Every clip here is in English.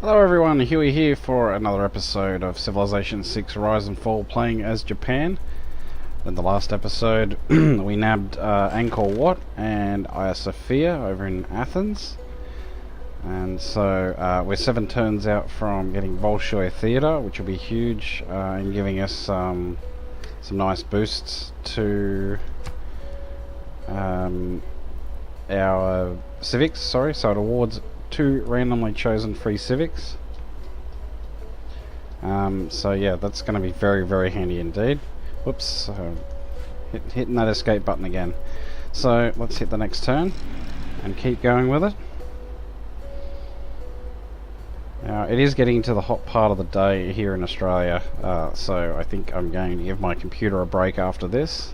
Hello everyone, Huey here for another episode of Civilization 6 Rise and Fall, playing as Japan. In the last episode we nabbed Angkor Wat and Hagia Sophia over in Athens. And so we're 7 turns out from getting Bolshoi Theatre, which will be huge in giving us some nice boosts to our civics, so it awards 2 randomly chosen free civics. So yeah, that's going to be very, very handy indeed. Whoops, hitting that escape button again. So let's hit the next turn and keep going with it. Now it is getting to the hot part of the day here in Australia, so I think I'm going to give my computer a break after this.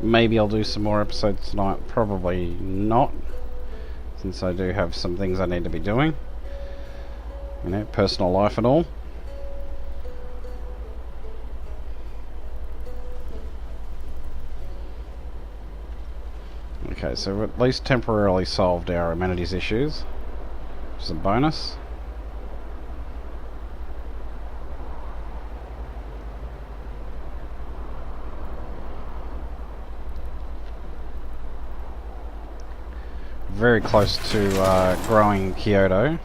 Maybe I'll do some more episodes tonight, probably not, since I do have some things I need to be doing, you know, personal life and all. Okay, so we've at least temporarily solved our amenities issues, which is a bonus. Very close to growing Kyoto,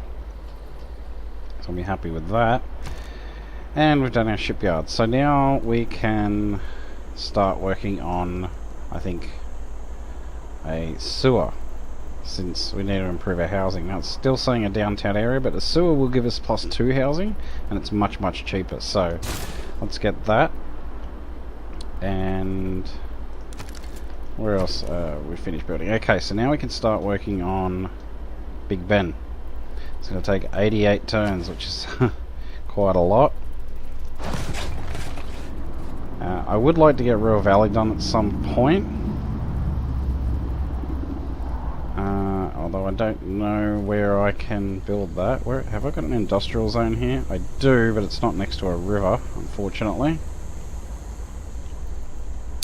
so I'll be happy with that. And we've done our shipyard, so now we can start working on, I think, a sewer, since we need to improve our housing. Now it's still saying a downtown area, but a sewer will give us +2 housing, and it's much cheaper, so let's get that. And where else? We finished building. Okay, so now we can start working on Big Ben. It's going to take 88 turns, which is quite a lot. I would like to get River Valley done at some point. Although I don't know where I can build that. Where have I got an industrial zone here? I do, but it's not next to a river, unfortunately.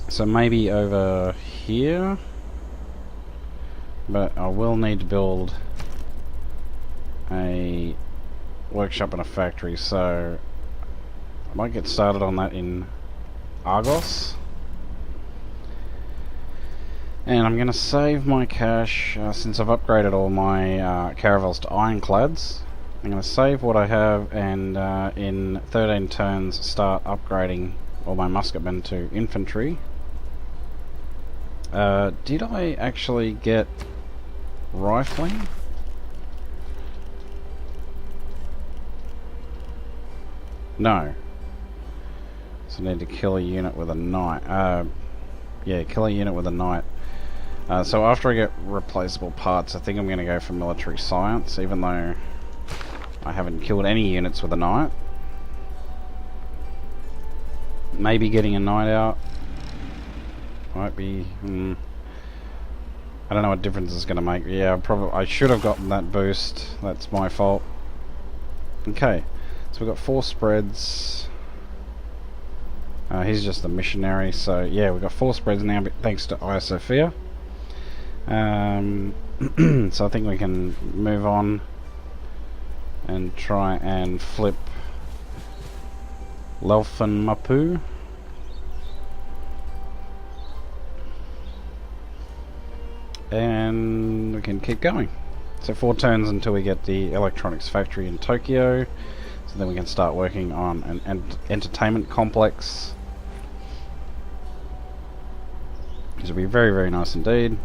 So maybe over here, but I will need to build a workshop and a factory, so I might get started on that in Argos. And I'm going to save my cash, since I've upgraded all my caravels to ironclads. I'm going to save what I have, and in 13 turns start upgrading all my musketmen to infantry. Did I actually get rifling? No. So I need to kill a unit with a knight. Yeah, kill a unit with a knight. So after I get replaceable parts, I think I'm going to go for military science, even though I haven't killed any units with a knight. Maybe getting a knight out might be, I don't know what difference it's going to make. Yeah, I should have gotten that boost. That's my fault. Okay, so we've got 4 spreads. He's just a missionary, so yeah, we've got 4 spreads now, thanks to Hagia Sophia. So I think we can move on and try and flip Lelfen Mapu. And we can keep going. So 4 turns until we get the electronics factory in Tokyo. So then we can start working on an entertainment complex. This will be very, very nice indeed.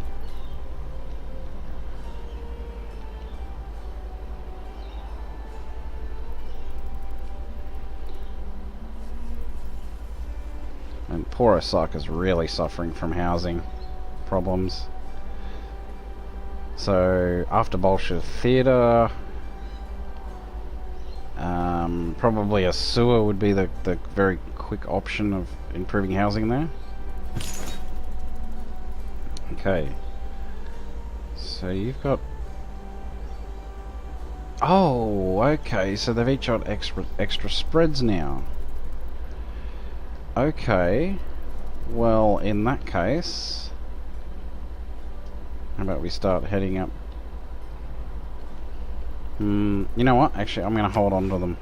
And poor Osaka's really suffering from housing problems. So after Bolshoi Theatre, probably a sewer would be the very quick option of improving housing there. Okay, so you've got, oh, okay, so they've each got extra spreads now. Okay, well, in that case, how about we start heading up You know what? Actually, I'm going to hold on to them.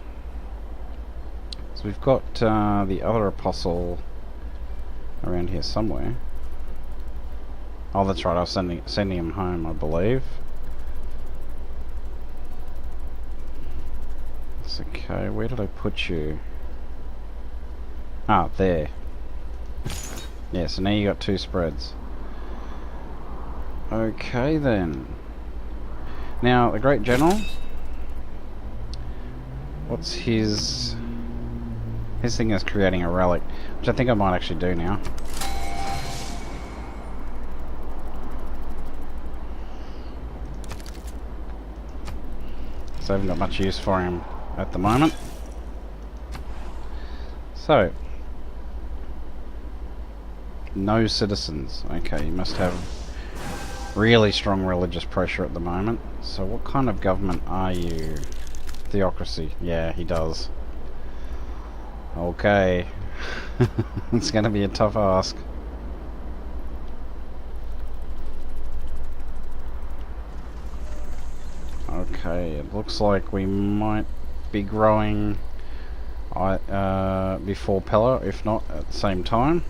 So we've got the other apostle around here somewhere. Oh, that's right. I was sending him home, I believe. It's okay. Where did I put you? Ah, there. Yeah, so now you got 2 spreads. Okay then. Now, the Great General. What's his... His thing is creating a relic, which I think I might actually do now. So I haven't got much use for him at the moment. So, no citizens. Okay, you must have really strong religious pressure at the moment. So what kind of government are you? Theocracy. Yeah, he does. Okay. It's going to be a tough ask. Okay, it looks like we might be growing before Pella, if not at the same time.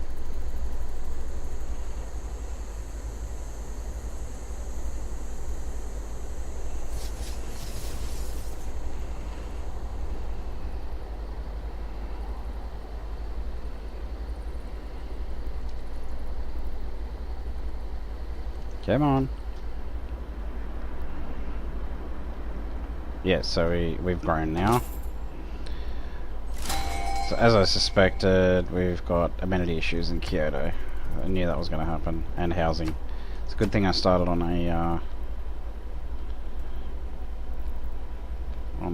Come on. Yeah, so we've grown now. So as I suspected, we've got amenity issues in Kyoto. I knew that was going to happen. And housing. It's a good thing I started on a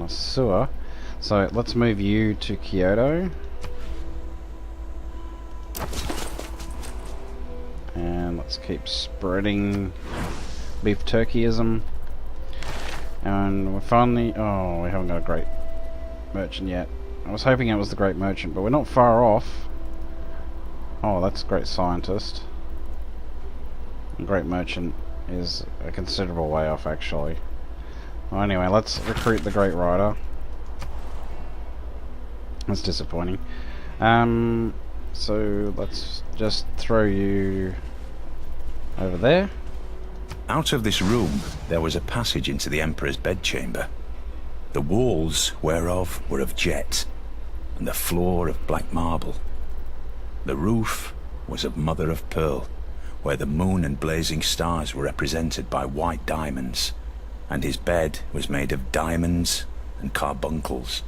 sewer. So let's move you to Kyoto. And let's keep spreading beef turkeyism. And we're finally... Oh, we haven't got a great merchant yet. I was hoping it was the great merchant, but we're not far off. Oh, that's great scientist. The great merchant is a considerable way off, actually. Well, anyway, let's recruit the great rider. That's disappointing. So let's just throw you over there. Out of this room, there was a passage into the Emperor's bedchamber. The walls whereof were of jet, and the floor of black marble. The roof was of mother of pearl, where the moon and blazing stars were represented by white diamonds, and his bed was made of diamonds and carbuncles.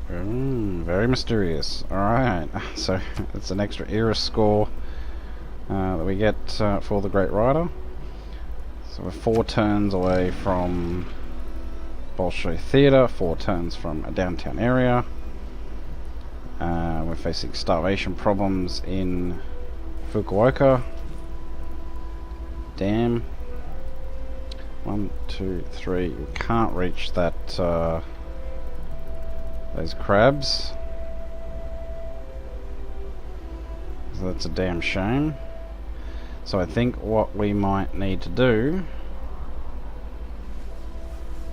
Very mysterious. Alright, so it's an extra era score that we get for the Great Rider. So we're 4 turns away from Bolshoi Theatre, 4 turns from a downtown area. We're facing starvation problems in Fukuoka. Damn. 1, 2, 3. We can't reach that those crabs. So that's a damn shame. So I think what we might need to do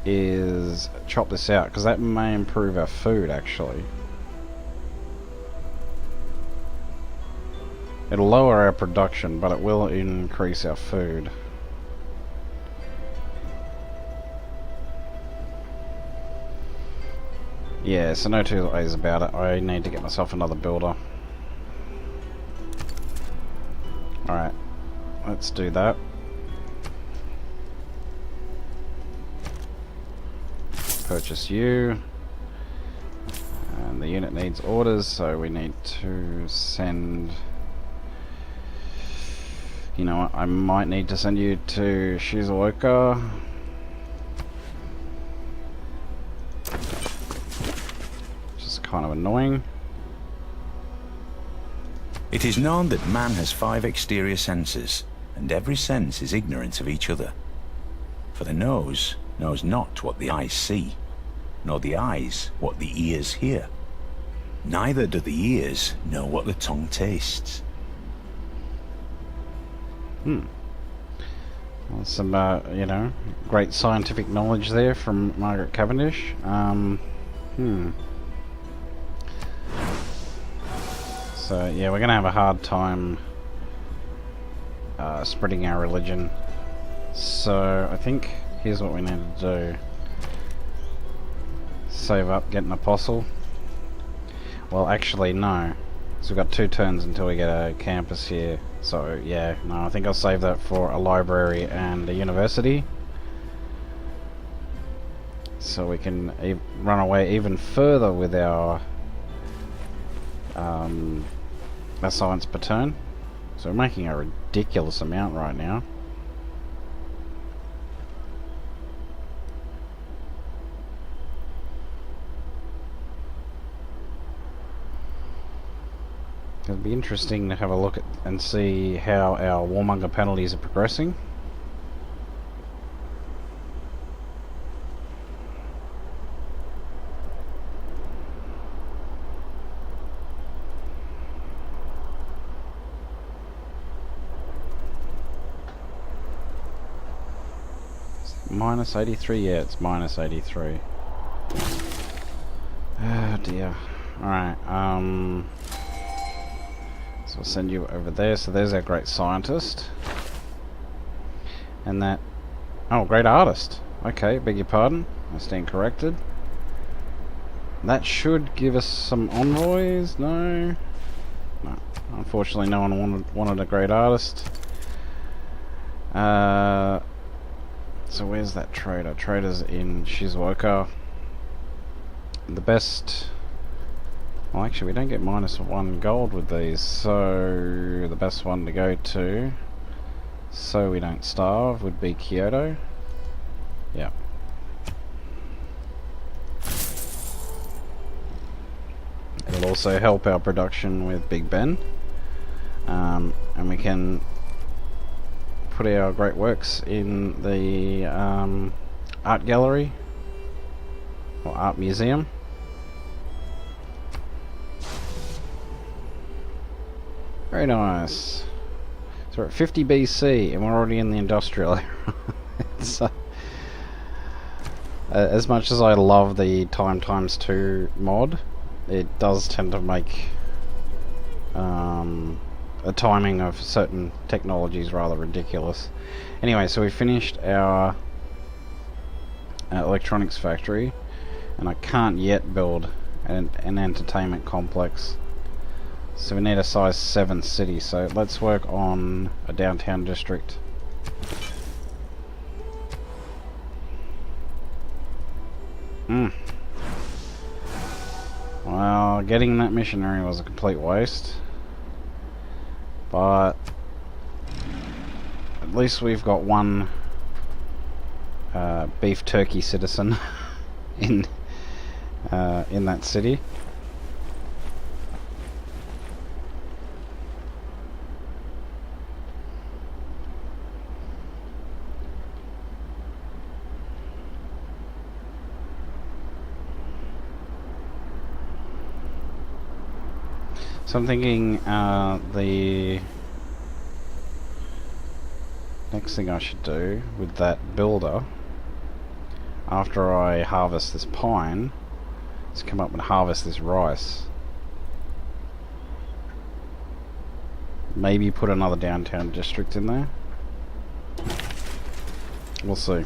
is chop this out, because that may improve our food, actually. It'll lower our production, but it will increase our food. Yeah, so no two ways about it. I need to get myself another builder. Alright, let's do that. Purchase you. And the unit needs orders, so we need to send... You know what, I might need to send you to Shizuoka. Which is kind of annoying. It is known that man has 5 exterior senses, and every sense is ignorant of each other. For the nose knows not what the eyes see, nor the eyes what the ears hear. Neither do the ears know what the tongue tastes. Well, some, you know, great scientific knowledge there from Margaret Cavendish. So, yeah, we're going to have a hard time spreading our religion. So, I think here's what we need to do. Save up, get an apostle. Well, actually, no. So we've got 2 turns until we get a campus here. So, yeah, no, I think I'll save that for a library and a university. So we can run away even further with our science per turn. So we're making a ridiculous amount right now. It'll be interesting to have a look at and see how our warmonger penalties are progressing. Minus 83, yeah, it's minus 83. Oh dear. Alright, so I'll send you over there. So there's our great scientist. And that... Oh, great artist. Okay, beg your pardon. I stand corrected. That should give us some envoys. No? No. Unfortunately, no one wanted a great artist. So where's that trader? Trader's in Shizuoka. The best... Well, actually, we don't get -1 gold with these, so the best one to go to, so we don't starve, would be Kyoto. Yeah. It'll also help our production with Big Ben, and we can put our great works in the art gallery or art museum. Very nice. So we're at 50 BC and we're already in the industrial era. It's, as much as I love the time times 2 mod, it does tend to make the timing of certain technologies rather ridiculous. Anyway, so we finished our electronics factory, and I can't yet build an entertainment complex. So we need a size 7 city, so let's work on a downtown district. Well, getting that missionary was a complete waste. But at least we've got one beef turkey citizen in that city. So I'm thinking the next thing I should do with that builder, after I harvest this pine, is come up and harvest this rice. Maybe put another downtown district in there. We'll see.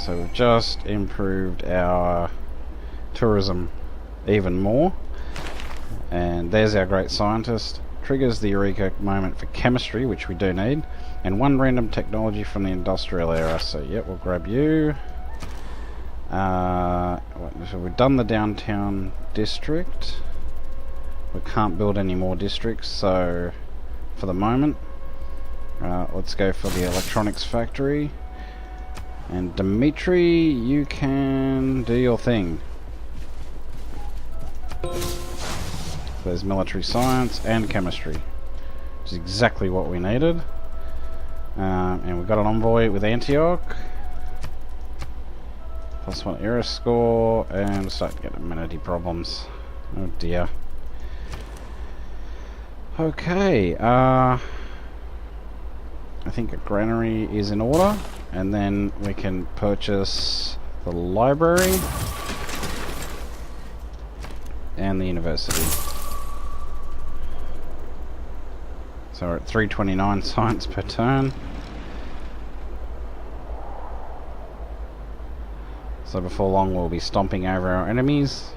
So we've just improved our tourism even more, and there's our great scientist. Triggers the eureka moment for chemistry, which we do need, and 1 random technology from the industrial era. So yep, we'll grab you. So we've done the downtown district. We can't build any more districts, so for the moment let's go for the electronics factory. And Dimitri, you can do your thing. There's military science and chemistry, which is exactly what we needed. And we've got an envoy with Antioch. +1 era score, and we're starting to get amenity problems. Oh dear. I think a granary is in order, and then we can purchase the library and the university. So we're at 329 science per turn. So before long we'll be stomping over our enemies.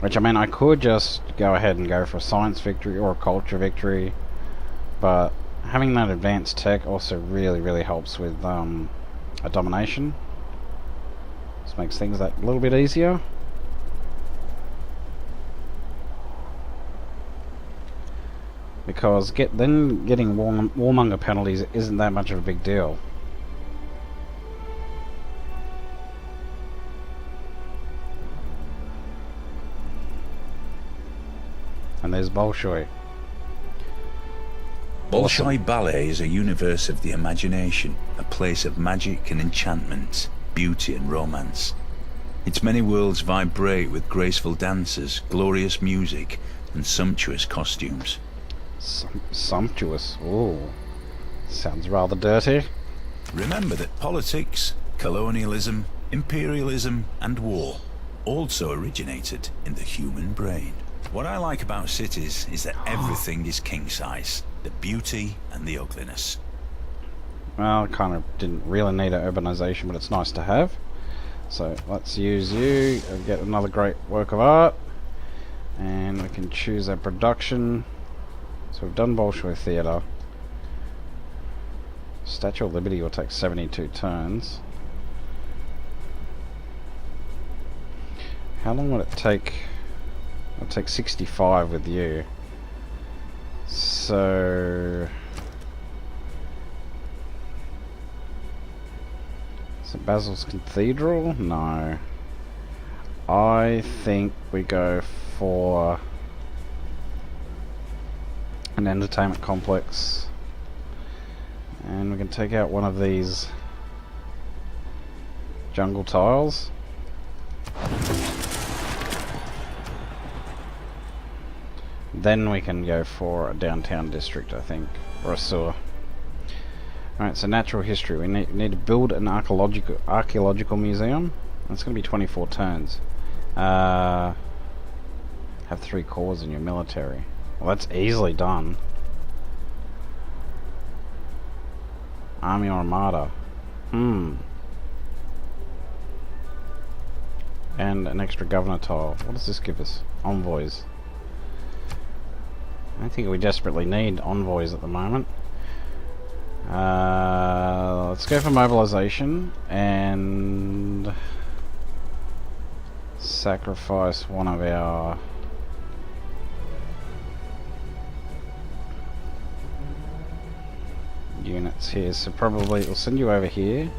Which, I mean, I could just go ahead and go for a science victory or a culture victory, but having that advanced tech also really helps with a domination. Just makes things that little bit easier. Because getting warmonger penalties isn't that much of a big deal. And there's Bolshoi. Bolshoi Ballet is a universe of the imagination, a place of magic and enchantment, beauty and romance. Its many worlds vibrate with graceful dancers, glorious music, and sumptuous costumes. Sumptuous? Ooh. Sounds rather dirty. Remember that politics, colonialism, imperialism, and war also originated in the human brain. What I like about cities is that everything is king-size. The beauty and the ugliness. Well, kind of didn't really need an urbanization, but it's nice to have. So let's use you and get another great work of art. And we can choose our production. So we've done Bolshoi Theatre. Statue of Liberty will take 72 turns. How long would it take? It'll take 65 with you. So St. Basil's Cathedral? No. I think we go for an entertainment complex. And we can take out one of these jungle tiles. Then we can go for a downtown district, I think, or a sewer. Alright, so natural history. We need to build an archaeological museum. That's going to be 24 turns. Have 3 corps in your military. Well, that's easily done. Army or Armada. And an extra governor tile. What does this give us? Envoys. I think we desperately need envoys at the moment. Let's go for mobilization and sacrifice one of our units here. So probably we'll send you over here,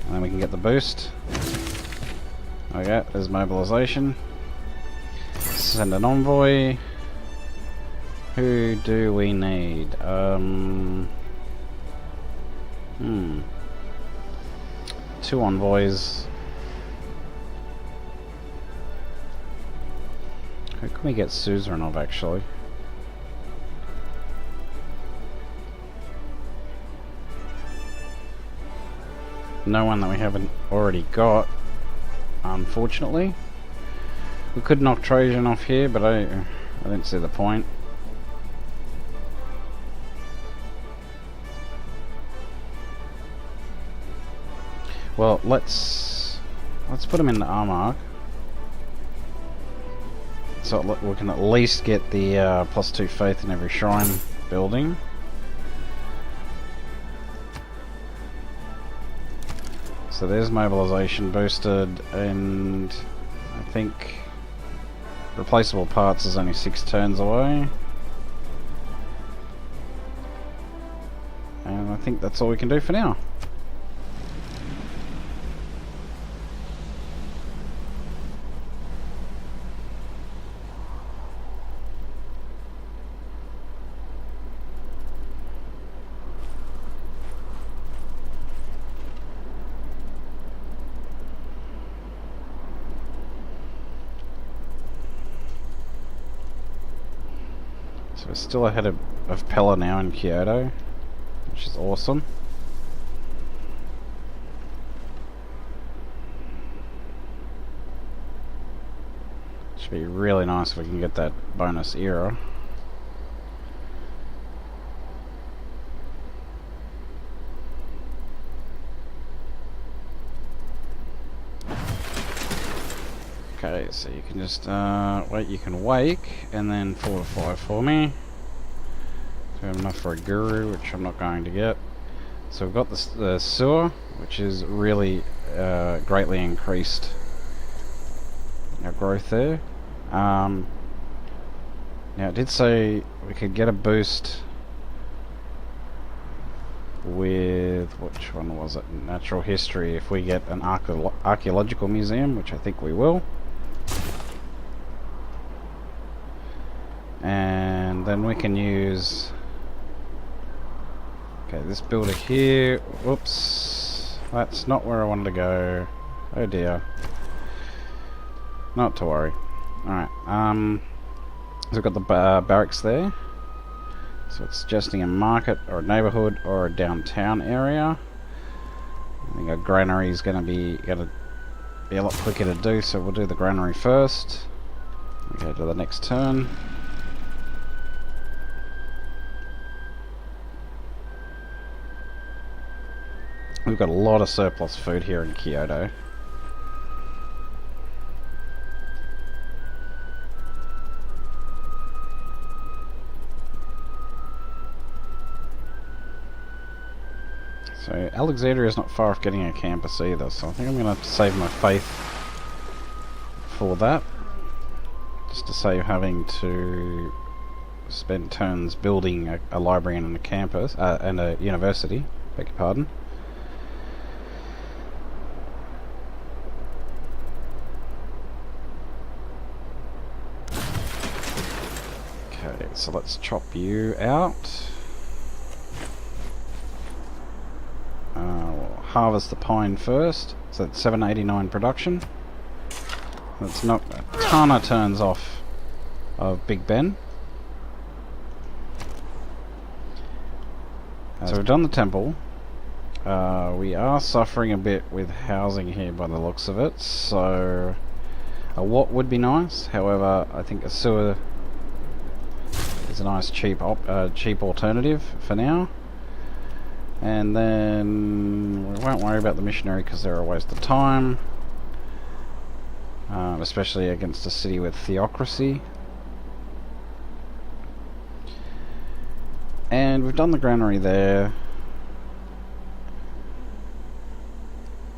and then we can get the boost. Okay, there's mobilization. Send an envoy. Who do we need? 2 envoys. Who can we get suzerain of, actually? No one that we haven't already got, unfortunately. We could knock Trajan off here, but I didn't see the point. Well, let's put him in the Armagh, so we can at least get the +2 faith in every shrine building. So there's mobilization boosted, and I think replaceable parts is only 6 turns away. And I think that's all we can do for now. So we're still ahead of Pella now in Kyoto, which is awesome. Should be really nice if we can get that bonus era. Okay, so you can just wait, you can wake and then fortify for me. So we have enough for a guru, which I'm not going to get. So we've got the sewer, which is really greatly increased our growth there. Now it did say we could get a boost with, which one was it? Natural history, if we get an archaeological museum, which I think we will. And then we can use, okay, this builder here. Whoops, that's not where I wanted to go. Oh dear. Not to worry. Alright, so we've got the barracks there. So it's suggesting a market or a neighbourhood or a downtown area. I think a granary is going to be a lot quicker to do, so we'll do the granary first. Okay, to the next turn. We've got a lot of surplus food here in Kyoto. So Alexandria is not far off getting a campus either, so I think I'm going to have to save my faith for that. Just to save having to spend turns building a library and a campus, and a university, beg your pardon. Okay, so let's chop you out. We'll harvest the pine first. So that's 789 production. Let's knock a ton of turns off of Big Ben. So we've done the temple. We are suffering a bit with housing here by the looks of it. So what would be nice? However, I think a sewer is a nice cheap alternative for now. And then we won't worry about the missionary because they're a waste of time, especially against a city with theocracy. And we've done the granary there.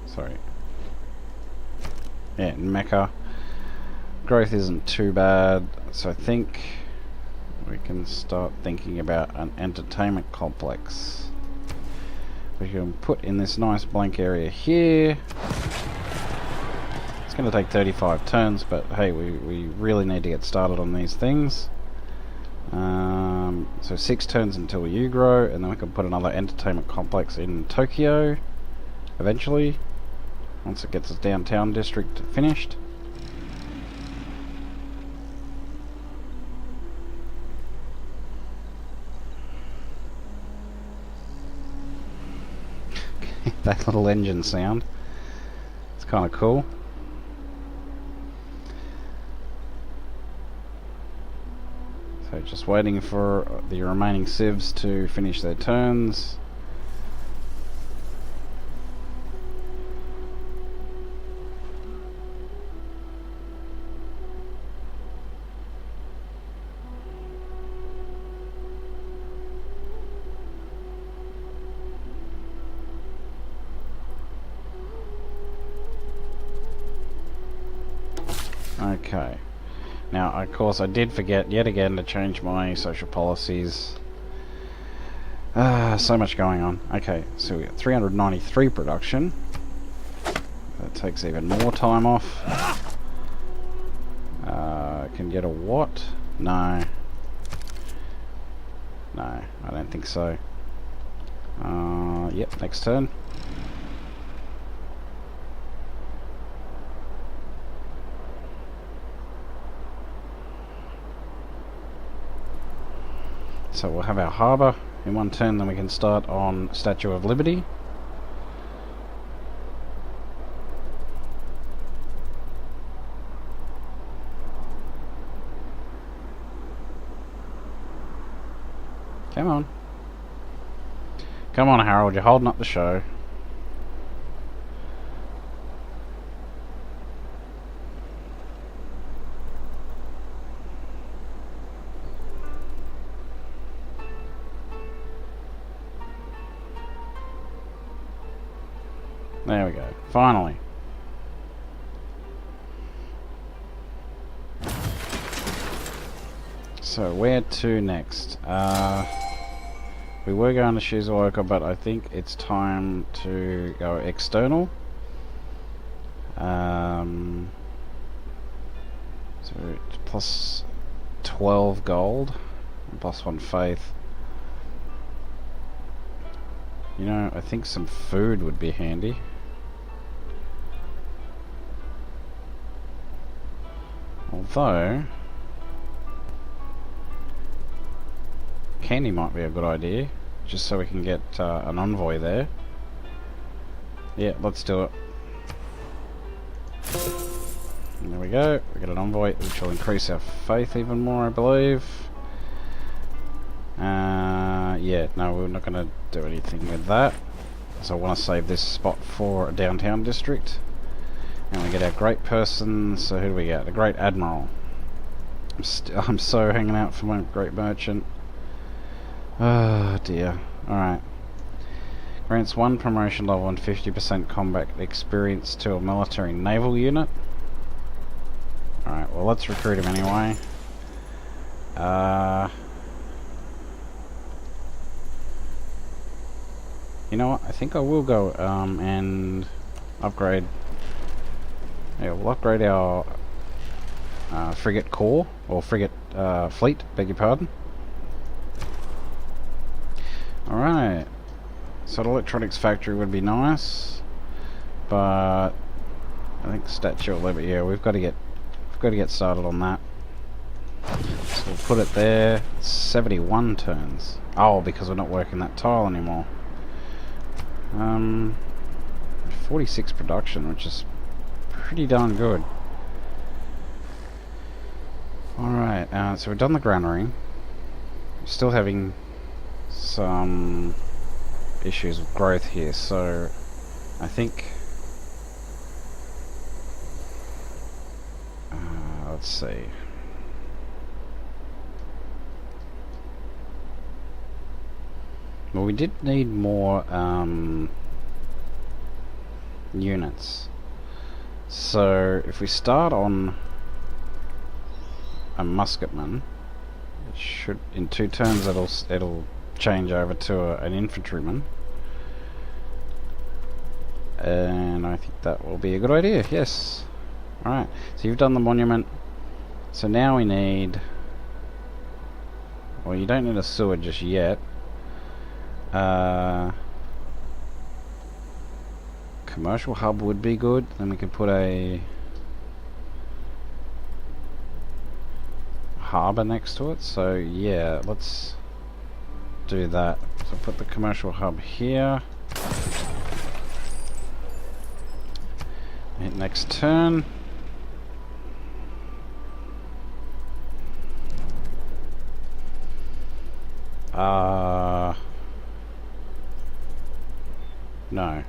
Sorry. Yeah, in Mecca. Growth isn't too bad, so I think we can start thinking about an entertainment complex. We can put in this nice blank area here. It's going to take 35 turns, but hey, we really need to get started on these things. So 6 turns until you grow, and then we can put another entertainment complex in Tokyo eventually, once it gets its downtown district finished. That little engine sound, it's kind of cool. So just waiting for the remaining civs to finish their turns. Okay. Now, of course, I did forget yet again to change my social policies. So much going on. Okay, so we got 393 production. That takes even more time off. Can get a what? No. No, I don't think so. Yep, next turn. So we'll have our harbour in one turn, then we can start on Statue of Liberty. Come on. Come on, Harold, you're holding up the show. There we go. Finally. So, where to next? We were going to Shizuoka, but I think it's time to go external. So, it's plus 12 gold, and plus 1 faith. You know, I think some food would be handy. Although, candy might be a good idea, just so we can get an envoy there. Yeah, let's do it. And there we go, we get an envoy, which will increase our faith even more, I believe. Yeah, no, we're not going to do anything with that. So I want to save this spot for a downtown district. And we get our great person, so who do we get? A great admiral. I'm so hanging out for my great merchant. Oh dear. Alright. Grants 1 promotion level and 50% combat experience to a military naval unit. Alright, well let's recruit him anyway. You know what, I think I will go and upgrade. Yeah, we'll upgrade our frigate core, or frigate fleet, beg your pardon. Alright, so the electronics factory would be nice, but I think Statue of Liberty, yeah, we've got to get started on that. So we'll put it there. 71 turns. Oh, because we're not working that tile anymore. 46 production, which is pretty darn good. Alright, so we've done the granary. Still having some issues with growth here, so I think let's see. Well, we did need more units. So if we start on a musketman, it should, in 2 turns it'll change over to an infantryman, and I think that will be a good idea. Yes. Alright, so you've done the monument, so now we need, well, you don't need a sewer just yet. Commercial hub would be good, then we could put a harbour next to it, so yeah, let's do that. So put the commercial hub here. Hit next turn. No.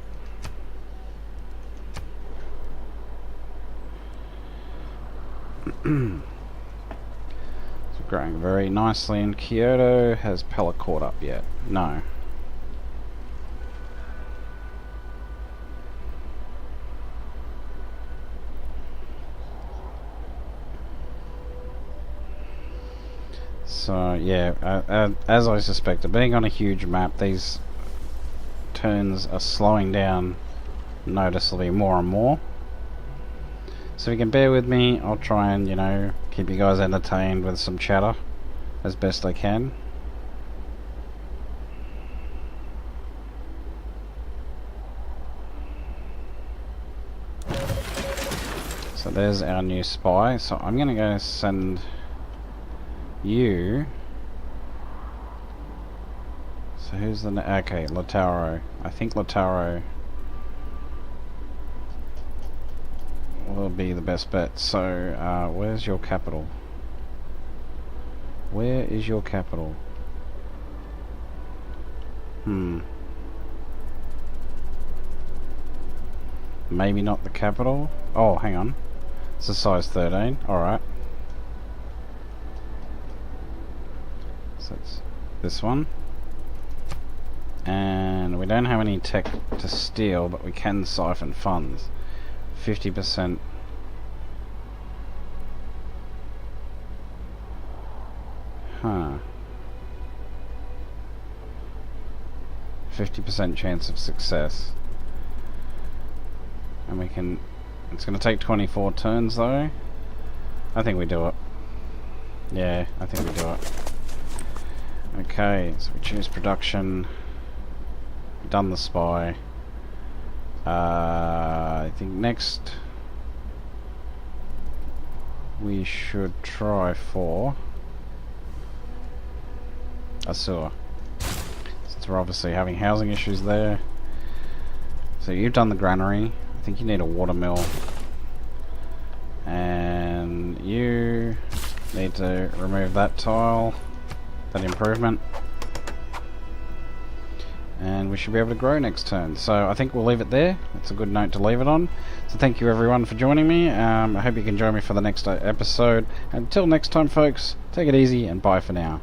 It's growing very nicely in Kyoto. Has Pella caught up yet? No. So yeah, as I suspected, being on a huge map, these turns are slowing down noticeably more and more. So if you can bear with me, I'll try and, you know, keep you guys entertained with some chatter as best I can. So there's our new spy. So I'm gonna go send you So who's the... okay, Lautaro. I think Lautaro will be the best bet. So, where's your capital? Where is your capital? Maybe not the capital. Oh, hang on. It's a size 13. Alright. So it's this one. And we don't have any tech to steal, but we can siphon funds. 50%. Huh. 50% chance of success. And we can... it's going to take 24 turns though. I think we do it. Yeah, I think we do it. Okay, so we choose production. Done the spy. I think next we should try for a sewer. Since we're obviously having housing issues there. So you've done the granary. I think you need a watermill. And you need to remove that tile, that improvement. And we should be able to grow next turn. So I think we'll leave it there. It's a good note to leave it on. So thank you everyone for joining me. I hope you can join me for the next episode. Until next time folks, take it easy and bye for now.